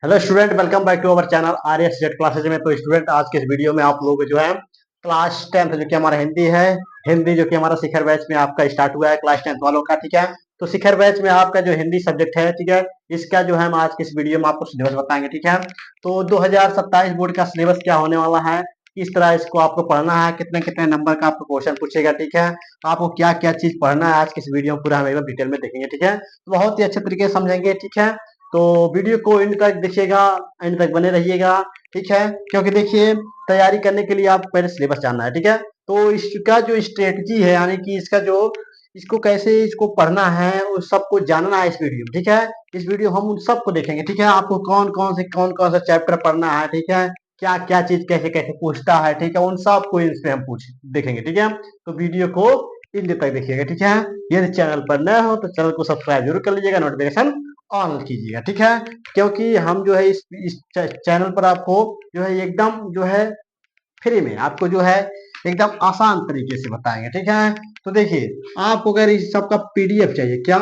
Hello student, welcome back to our channel R S Z classes में। तो student, आज के इस वीडियो में आप लोगों को जो है क्लास 10th जो कि हमारा हिंदी है, हिंदी जो कि हमारा शिखर बैच में आपका स्टार्ट हुआ है क्लास 10th वालों का। ठीक है, तो शिखर बैच में आपका जो हिंदी सब्जेक्ट है, ठीक है, इसका जो है हम आज के इस वीडियो में आपको सिलेबस बताएंगे। ठीक है, तो 2027 बोर्ड का सिलेबस क्या होने वाला है, किस तरह इसको आपको पढ़ना है, कितने कितने नंबर का आपको क्वेश्चन पूछेगा। ठीक है, आपको क्या क्या चीज पढ़ना है, आज के इस वीडियो में पूरा हम एकदम डिटेल में देखेंगे। ठीक है, तो बहुत ही अच्छे तरीके से समझेंगे। ठीक है, तो वीडियो को एंड तक देखिएगा, एंड तक बने रहिएगा। ठीक है, क्योंकि देखिए तैयारी करने के लिए आपको पहले सिलेबस जानना है। ठीक है, तो इसका जो स्ट्रेटजी है, यानी कि इसका जो इसको कैसे इसको पढ़ना है, उस सबको जानना है इस वीडियो में। ठीक है, इस वीडियो हम उन सबको देखेंगे। ठीक है, आपको कौन कौन सा चैप्टर पढ़ना है, ठीक है, क्या क्या चीज कैसे कैसे पूछता है, ठीक है, उन सबको इसमें हम पूछ देखेंगे। ठीक है, तो वीडियो को इन तक देखिएगा। ठीक है, यदि चैनल पर नए हो तो चैनल को सब्सक्राइब जरूर कर लीजिएगा, नोटिफिकेशन ऑन कीजिएगा। ठीक है, क्योंकि हम जो है इस चैनल पर आपको जो है एकदम जो है फ्री में आपको जो है एकदम आसान तरीके से बताएंगे। ठीक है, तो देखिए आपको अगर इस सब का पीडीएफ चाहिए, क्या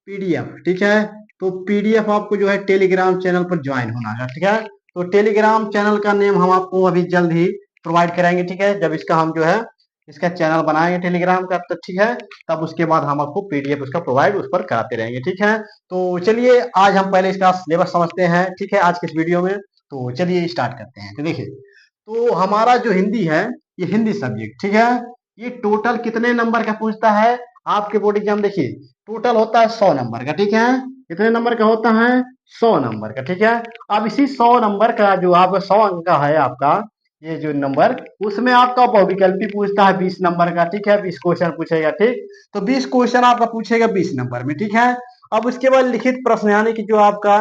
पीडीएफ, ठीक है, तो पीडीएफ आपको जो है टेलीग्राम चैनल पर ज्वाइन होना है। ठीक है, तो टेलीग्राम चैनल का नेम हम आपको अभी जल्द ही प्रोवाइड कराएंगे। ठीक है, जब इसका हम जो है इसका चैनल बनाएंगे टेलीग्राम का, तो ठीक है, तब उसके बाद हम आपको पीडीएफ उसका प्रोवाइड उस पर कराते रहेंगे। ठीक है, तो चलिए आज हम पहले इसका सिलेबस समझते हैं। ठीक है, आज के इस वीडियो में तो चलिए स्टार्ट करते हैं। तो देखिए, तो हमारा जो हिंदी है, ये हिंदी सब्जेक्ट, ठीक है, ये टोटल कितने नंबर का पूछता है आपके बोर्ड एग्जाम। देखिए टोटल होता है 100 नंबर का। ठीक है, कितने नंबर का होता है, 100 नंबर का। ठीक है, अब इसी 100 नंबर का जो आपका 100 अंक का है आपका ये जो नंबर, उसमें आपका बहुविकल्पी पूछता है 20 नंबर का। ठीक है, 20 क्वेश्चन पूछेगा। ठीक, तो 20 क्वेश्चन आपका पूछेगा 20 नंबर में। ठीक है, अब उसके बाद लिखित प्रश्न, यानी कि जो आपका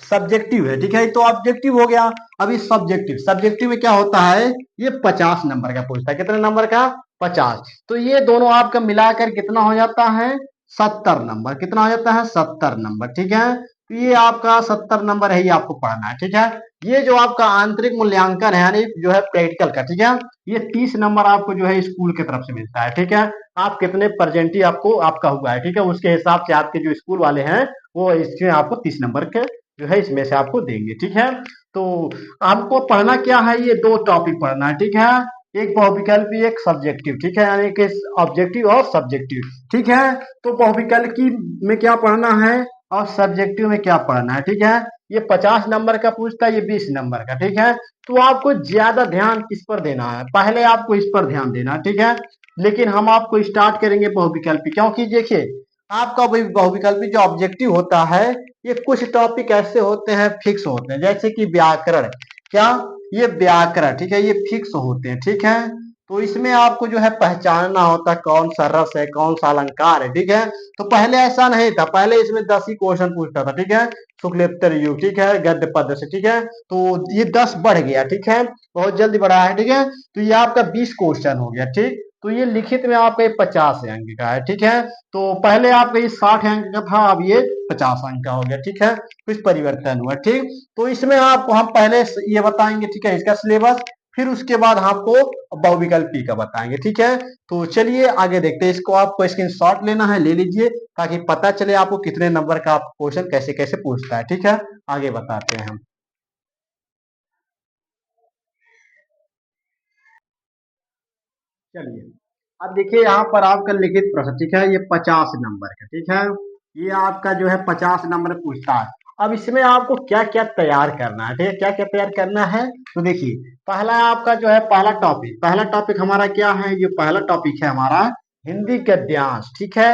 सब्जेक्टिव है। ठीक है, तो ऑब्जेक्टिव हो गया। अभी सब्जेक्टिव सब्जेक्टिव में क्या होता है, ये 50 नंबर का पूछता है। कितने नंबर का, 50। तो ये दोनों आपका मिलाकर कितना हो जाता है, 70 नंबर। कितना हो जाता है, 70 नंबर। ठीक है, तो ये आपका 70 नंबर है, ये आपको पढ़ना है। ठीक है, ये जो आपका आंतरिक मूल्यांकन है, यानी जो है प्रैक्टिकल का, ठीक है, ये 30 नंबर आपको जो है स्कूल की तरफ से मिलता है। ठीक है, आप कितने परसेंटेज आपको आपका हुआ है, ठीक है, उसके हिसाब से आपके जो स्कूल वाले हैं वो इसमें आपको 30 नंबर के जो है इसमें से आपको देंगे। ठीक है, तो आपको पढ़ना क्या है, ये दो टॉपिक पढ़ना है। ठीक है, एक बहुविकल्पी एक सब्जेक्टिव। ठीक है, यानी कि ऑब्जेक्टिव और सब्जेक्टिव। ठीक है, तो बहुविकल्पी में क्या पढ़ना है और सब्जेक्टिव में क्या पढ़ना है। ठीक है, ये 50 नंबर का पूछता है, ये 20 नंबर का। ठीक है, तो आपको ज्यादा ध्यान किस पर देना है, पहले आपको इस पर ध्यान देना है। ठीक है, लेकिन हम आपको स्टार्ट करेंगे बहुविकल्पी, क्योंकि देखिए आपका बहुविकल्पी जो ऑब्जेक्टिव होता है, ये कुछ टॉपिक ऐसे होते हैं फिक्स होते हैं, जैसे कि व्याकरण। क्या, ये व्याकरण, ठीक है, ये फिक्स होते हैं। ठीक है, तो इसमें आपको जो है पहचानना होता है कौन सा रस है, कौन सा अलंकार है। ठीक है, तो पहले ऐसा नहीं था, पहले इसमें 10 ही क्वेश्चन पूछता था। ठीक है, शुक्लेत्तर युग, ठीक है, गद्य पद से। ठीक है, तो ये 10 बढ़ गया। ठीक है, बहुत जल्दी बढ़ा है। ठीक है, तो ये आपका 20 क्वेश्चन हो गया। ठीक, तो ये लिखित में आपका ये 50 अंक का है। ठीक है, तो पहले आपका ये 60 अंक का था, अब ये 50 अंक का हो गया। ठीक है, कुछ परिवर्तन हुआ। ठीक, तो इसमें आपको हम पहले ये बताएंगे, ठीक है, इसका सिलेबस, फिर उसके बाद आपको बहुविकल्पी का बताएंगे। ठीक है, तो चलिए आगे देखते हैं। इसको आपको स्क्रीनशॉट लेना है, ले लीजिए, ताकि पता चले आपको कितने नंबर का आप क्वेश्चन कैसे कैसे पूछता है। ठीक है, आगे बताते हैं हम। चलिए, अब देखिए यहाँ पर आपका लिखित प्रश्न, ठीक है, ये 50 नंबर का। ठीक है, ये आपका जो है 50 नंबर पूछता है। अब इसमें आपको क्या क्या तैयार करना है, ठीक है, क्या क्या तैयार करना है। तो देखिए पहला आपका जो है पहला टॉपिक हमारा क्या है, ये पहला टॉपिक है हमारा हिंदी गद्यांश। ठीक है,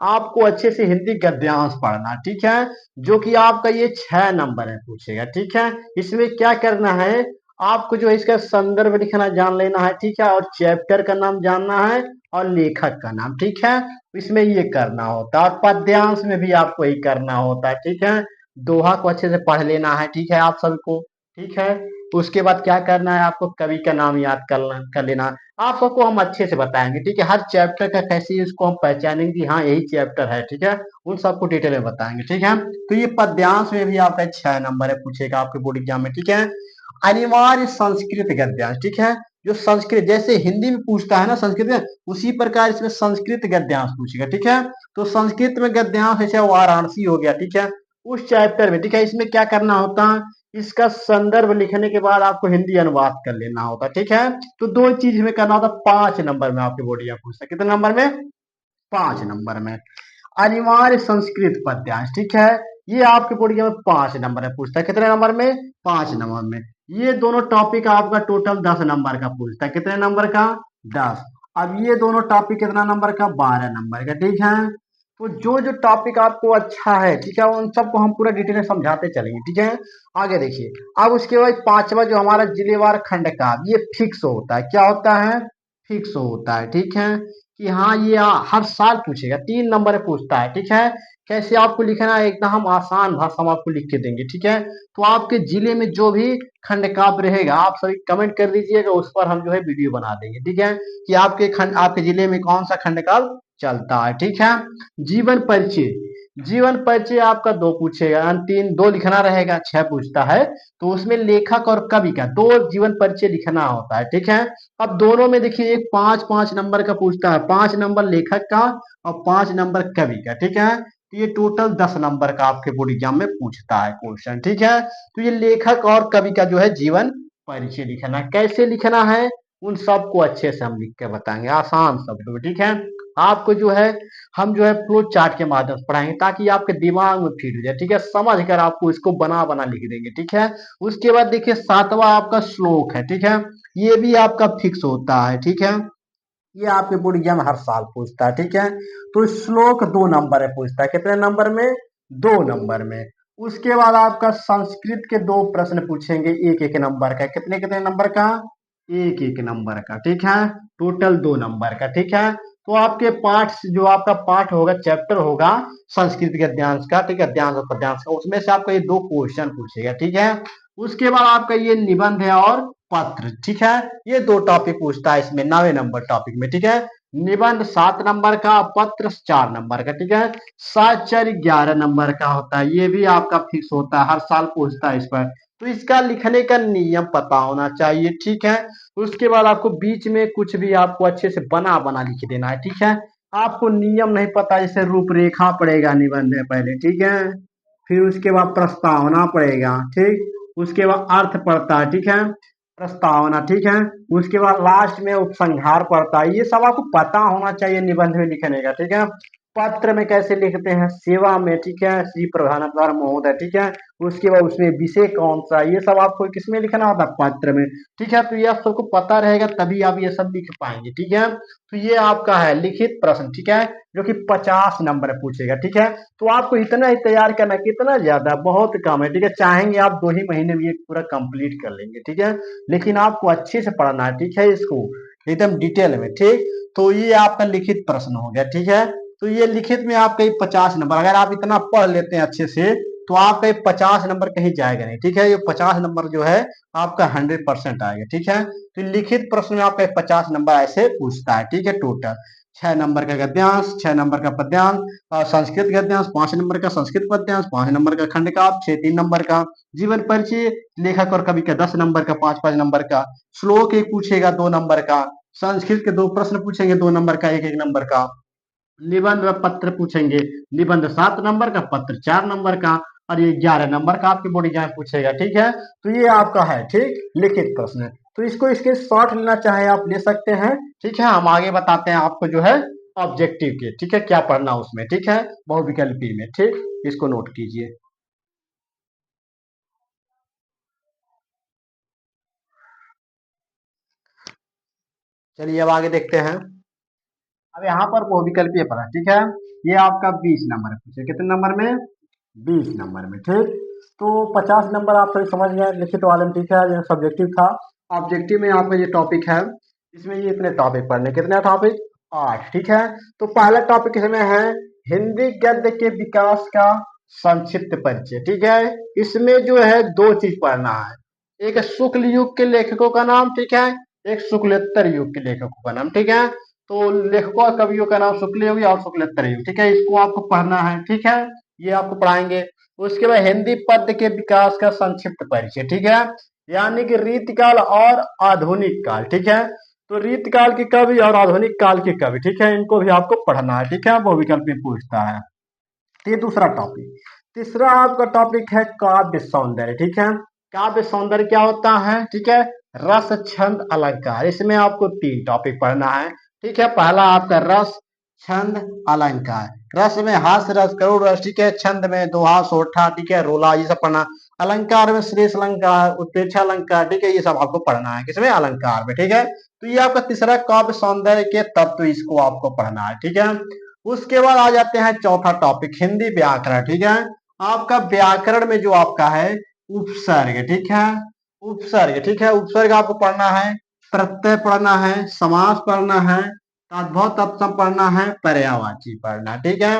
आपको अच्छे से हिंदी गद्यांश पढ़ना है। ठीक है, जो कि आपका ये 6 नंबर है पूछेगा। ठीक है, इसमें क्या करना है, आपको जो है इसका संदर्भ लिखना जान लेना है। ठीक है, और चैप्टर का नाम जानना है और लेखक का नाम। ठीक है, इसमें ये करना होता है, और पद्यांश में भी आपको यही करना होता है। ठीक है, दोहा को अच्छे से पढ़ लेना है। ठीक है, आप सबको। ठीक है, उसके बाद क्या करना है, आपको कवि का नाम याद कर लेना। आप सबको हम अच्छे से बताएंगे। ठीक है, हर चैप्टर का कैसे उसको हम पहचानेंगे कि हाँ यही चैप्टर है। ठीक है, उन सबको डिटेल में बताएंगे। ठीक है, तो ये पद्यांश में भी आपका 6 नंबर है पूछेगा आपके बोर्ड एग्जाम में। ठीक है, अनिवार्य संस्कृत गद्यांश। ठीक है, जो संस्कृत जैसे हिंदी में पूछता है ना संस्कृत में, उसी प्रकार इसमें संस्कृत गद्यांश पूछेगा। ठीक है, तो संस्कृत में गद्यांश जैसे वाराणसी हो गया। ठीक है, उस चैप्टर में, ठीक है। इसमें क्या करना होता है, इसका संदर्भ लिखने के बाद आपको हिंदी अनुवाद कर लेना होता, ठीक है। तो दो चीज में करना होता, 5 नंबर में आपके बोर्ड या पूछता, कितने नंबर में, 5 नंबर में। अनिवार्य संस्कृत पद्यांश, ठीक है, ये आपके बोर्ड में 5 नंबर में पूछता है, कितने नंबर में, 5 नंबर में। ये दोनों टॉपिक आपका टोटल 10 नंबर का पूछता है, कितने नंबर का, 10। अब ये दोनों टॉपिक कितना नंबर का, 12 नंबर का, ठीक है। तो जो जो टॉपिक आपको अच्छा है, ठीक है, उन सबको हम पूरा डिटेल में समझाते चलेंगे, ठीक है। आगे देखिए, अब उसके बाद पांचवा जो हमारा जिलेवार खंड का, ये फिक्स होता है, क्या होता है, फिक्स होता है, ठीक है। कि हाँ ये हर साल पूछेगा, 3 नंबर पूछता है, ठीक है। कैसे आपको लिखना है, एकदम आसान भाषा में आपको लिख के देंगे, ठीक है। तो आपके जिले में जो भी खंड काव्य रहेगा, आप सभी कमेंट कर दीजिएगा, उस पर हम जो है वीडियो बना देंगे, ठीक है। कि आपके जिले में कौन सा खंड काव्य चलता है, ठीक है। जीवन परिचय, जीवन परिचय आपका 2 पूछेगा, तीन 2 लिखना रहेगा, 6 पूछता है। तो उसमें लेखक और कवि का 2 जीवन परिचय लिखना होता है, ठीक है। अब दोनों में देखिए, एक 5-5 नंबर का पूछता है, 5 नंबर लेखक का और 5 नंबर कवि का, ठीक है। तो ये टोटल 10 नंबर का आपके बोर्ड एग्जाम में पूछता है क्वेश्चन, ठीक है। तो ये लेखक और कवि का जो है जीवन परिचय लिखना, कैसे लिखना है, उन सबको अच्छे से हम लिख के बताएंगे, आसान शब्दों में, ठीक है। आपको जो है हम जो है फ्लो चार्ट के माध्यम से पढ़ाएंगे, ताकि आपके दिमाग में फिट हो जाए, ठीक है। समझ कर आपको इसको बना बना लिख देंगे, ठीक है। उसके बाद देखिए 7वां आपका श्लोक है, ठीक है। ये भी आपका फिक्स होता है, ठीक है। ये आपके बोर्ड एग्जाम हर साल पूछता है, ठीक है। तो श्लोक 2 नंबर में पूछता है, कितने नंबर में, 2 नंबर में। उसके बाद आपका संस्कृत के 2 प्रश्न पूछेंगे, एक एक नंबर का, कितने कितने नंबर का, एक एक नंबर का, ठीक है। टोटल 2 नंबर का, ठीक है। तो आपके पाठ जो आपका पाठ होगा, चैप्टर होगा संस्कृत के गद्यांश का, ठीक है, गद्यांश और पद्यांश का, उसमें से आपका ये 2 क्वेश्चन पूछेगा, ठीक है। उसके बाद आपका ये निबंध है और पत्र, ठीक है। ये 2 टॉपिक पूछता है इसमें, 9वें नंबर टॉपिक में, ठीक है। निबंध 7 नंबर का, पत्र 4 नंबर का, ठीक है। साक्षर 11 नंबर का होता है, ये भी आपका फिक्स होता है, हर साल पूछता है इस पर। तो इसका लिखने का नियम पता होना चाहिए, ठीक है। उसके बाद आपको बीच में कुछ भी आपको अच्छे से बना बना लिख देना है, ठीक है। आपको नियम नहीं पता, जैसे रूपरेखा पड़ेगा निबंध में पहले, ठीक है। फिर उसके बाद प्रस्तावना पड़ेगा, ठीक। उसके बाद अर्थ पड़ता है, ठीक है, प्रस्तावना, ठीक है। उसके बाद लास्ट में उपसंहार पड़ता है, ये सब आपको पता होना चाहिए निबंध में लिखने का, ठीक है। पत्र में कैसे लिखते हैं, सेवा में, ठीक है, श्री प्रधानोत्तर महोदय, ठीक है। उसके बाद उसमें विषय कौन सा, ये सब आपको किसमें लिखना होता है, पत्र में, ठीक है। तो यह सबको पता रहेगा तभी आप ये सब लिख पाएंगे, ठीक है। तो ये आपका है लिखित प्रश्न, ठीक है, जो कि 50 नंबर पूछेगा, ठीक है। तो आपको इतना ही तैयार करना, कितना ज्यादा, बहुत कम है, ठीक है। चाहेंगे आप 2 ही महीने में ये पूरा कंप्लीट कर लेंगे, ठीक है। लेकिन आपको अच्छे से पढ़ना है, ठीक है, इसको एकदम डिटेल में, ठीक। तो ये आपका लिखित प्रश्न हो गया, ठीक है। तो ये लिखित में आपका 50 नंबर, अगर आप इतना पढ़ लेते हैं अच्छे से, तो आपका 50 नंबर कहीं जाएगा नहीं, ठीक है। ये 50 नंबर जो है आपका 100% आएगा, ठीक है। तो लिखित प्रश्न में आपका 50 नंबर ऐसे पूछता है, ठीक है। टोटल 6 नंबर का गद्यांश, 6 नंबर का पद्यांश, और संस्कृत गद्यांश 5 नंबर का, संस्कृत पद्यांश 5 नंबर का, खंड का 6 3 नंबर का, जीवन परिचय लेखक और कवि का 10 नंबर का, 5 5 नंबर का, श्लोक एक पूछेगा 2 नंबर का, संस्कृत के 2 प्रश्न पूछेंगे 2 नंबर का, एक एक नंबर का, निबंध व पत्र पूछेंगे, निबंध 7 नंबर का, पत्र 4 नंबर का, और ये 11 नंबर का आपके बोर्ड एग्जाम पूछेगा, ठीक है। तो ये आपका है, ठीक, लिखित प्रश्न। तो इसको इसके शॉर्ट लेना चाहे आप ले सकते हैं, ठीक है। हम आगे बताते हैं आपको जो है ऑब्जेक्टिव के, ठीक है, क्या पढ़ना उसमें, ठीक है, बहुविकल्पी में, ठीक। इसको नोट कीजिए। चलिए अब आगे देखते हैं। अब यहाँ पर बहुविकल्पी पढ़ा, ठीक है। ये आपका 20 नंबर पूछे, कितने नंबर में, 20 नंबर में, ठीक। तो 50 नंबर आप सभी समझ गए लिखित वाले में, ठीक है। जो सब्जेक्टिव था, ऑब्जेक्टिव में आपका ये टॉपिक है, इसमें ये इतने टॉपिक पढ़ने, कितने टॉपिक, 8, ठीक है। तो पहला टॉपिक इसमें है हिंदी गद्य के विकास का संक्षिप्त परिचय, ठीक है। इसमें जो है 2 चीज पढ़ना है, एक शुक्ल युग के लेखकों का नाम, ठीक है, एक शुक्लेत्तर युग के लेखकों का नाम, ठीक है। तो लेखकों और कवियों का नाम शुक्ल युग और शुक्लेत्तर युग, ठीक है, इसको आपको पढ़ना है, ठीक है। ये आपको पढ़ाएंगे। उसके बाद हिंदी पद्य के विकास का संक्षिप्त परिचय, ठीक है, यानी कि रीतकाल और आधुनिक काल, ठीक है। तो रीतकाल के कवि और आधुनिक काल के कवि, ठीक है, इनको भी आपको पढ़ना है, ठीक है, वो विकल्प में पूछता है। तो ये दूसरा टॉपिक। तीसरा आपका टॉपिक है काव्य सौंदर्य, ठीक है। काव्य सौंदर्य क्या होता है, ठीक है। रस छंद अलंकार, इसमें आपको 3 टॉपिक पढ़ना है, ठीक है। पहला आपका रस छंद अलंकार। रस में हास्य रस, करुण रस, ठीक है। छंद में दोहा सोठा, ठीक है, रोला, ये सब पढ़ना। अलंकार में श्रेष्ठ अलंकार, उत्प्रेक्षा अलंकार, ठीक है, ये सब आपको पढ़ना है किसमें, अलंकार में, ठीक है। तो ये आपका तीसरा काव्य सौंदर्य के तत्व, इसको आपको पढ़ना है, ठीक है। उसके बाद आ जाते हैं चौथा टॉपिक हिंदी व्याकरण, ठीक है। आपका व्याकरण में जो आपका है उपसर्ग, ठीक है। उपसर्ग, ठीक है, उपसर्ग आपको पढ़ना है, प्रत्यय पढ़ना है, समास पढ़ना है, तद्भव तत्सम पढ़ना है, पर्यायवाची पढ़ना, ठीक है।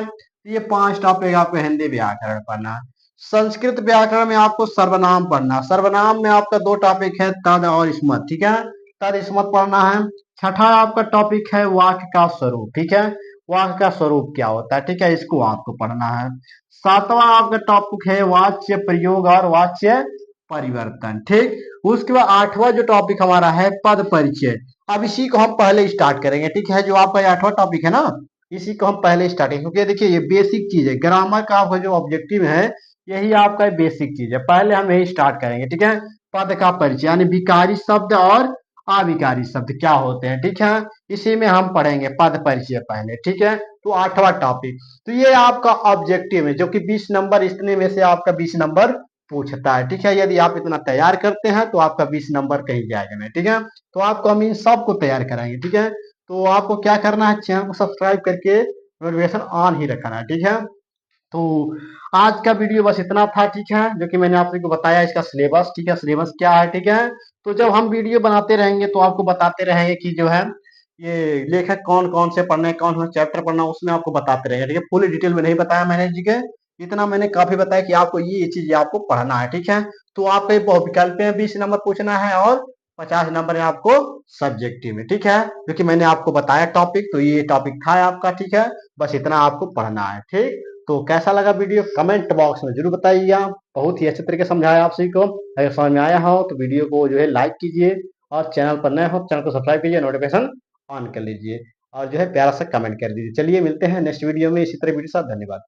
ये 5 टॉपिक आपको हिंदी व्याकरण पढ़ना है। संस्कृत व्याकरण में आपको सर्वनाम पढ़ना, सर्वनाम में आपका 2 टॉपिक है, तद और स्मत, ठीक है। तद स्मत पढ़ना है। छठा आपका टॉपिक है वाक्य का स्वरूप, ठीक है। वाक्य का स्वरूप क्या होता है, ठीक है, इसको आपको पढ़ना है। सातवां आपका टॉपिक है वाच्य प्रयोग और वाच्य परिवर्तन, ठीक। उसके बाद 8वां जो टॉपिक हमारा है पद परिचय। अब इसी को हम पहले स्टार्ट करेंगे, ठीक है। जो आपका 8वां टॉपिक है ना, इसी को हम पहले स्टार्ट करेंगे, क्योंकि देखिए ये बेसिक चीज है, ग्रामर का आपका जो ऑब्जेक्टिव है यही आपका बेसिक चीज है, पहले हम यही स्टार्ट करेंगे, ठीक है। पद का परिचय यानी विकारी शब्द और अविकारी शब्द क्या होते हैं, ठीक है। इसी में हम पढ़ेंगे पद परिचय पहले, ठीक है। तो 8वां टॉपिक, तो ये आपका ऑब्जेक्टिव है, जो कि 20 नंबर, इतने में से आपका 20 नंबर पूछता है, ठीक है। यदि आप इतना तैयार करते हैं तो आपका 20 नंबर कहीं जाएगा नहीं, ठीक है। तो आपको हम इन सबको तैयार कराएंगे, ठीक है। तो आपको क्या करना है, चैनल को सब्सक्राइब करके नोटिफिकेशन ऑन ही रखना है, ठीक है। तो आज का वीडियो बस इतना था, ठीक है, जो कि मैंने आप सबको बताया इसका सिलेबस, ठीक है, सिलेबस क्या है, ठीक है। तो जब हम वीडियो बनाते रहेंगे तो आपको बताते रहेंगे कि जो है ये लेखक कौन कौन से पढ़ने, कौन कौन चैप्टर पढ़ना, उसमें आपको बताते रहेंगे, ठीक है। पूरी डिटेल में नहीं बताया मैंने, ठीक है। इतना मैंने काफी बताया कि आपको ये चीज आपको पढ़ना है, ठीक है। तो आपको ये विकल्प में 20 नंबर पूछना है और 50 नंबर है आपको सब्जेक्टिव में, ठीक है। जो कि मैंने आपको बताया टॉपिक, तो ये टॉपिक था आपका, ठीक है। बस इतना आपको पढ़ना है, ठीक। तो कैसा लगा वीडियो कमेंट बॉक्स में जरूर बताइएगा। बहुत ही अच्छे तरीके से समझाया आप सभी को। अगर समझ में आया हो तो वीडियो को जो है लाइक कीजिए, और चैनल पर नए हो तो चैनल को सब्सक्राइब कीजिए, नोटिफिकेशन ऑन कर लीजिए, और जो है प्यारा सा कमेंट कर दीजिए। चलिए मिलते हैं नेक्स्ट वीडियो में इसी तरह वीडियो के साथ। धन्यवाद।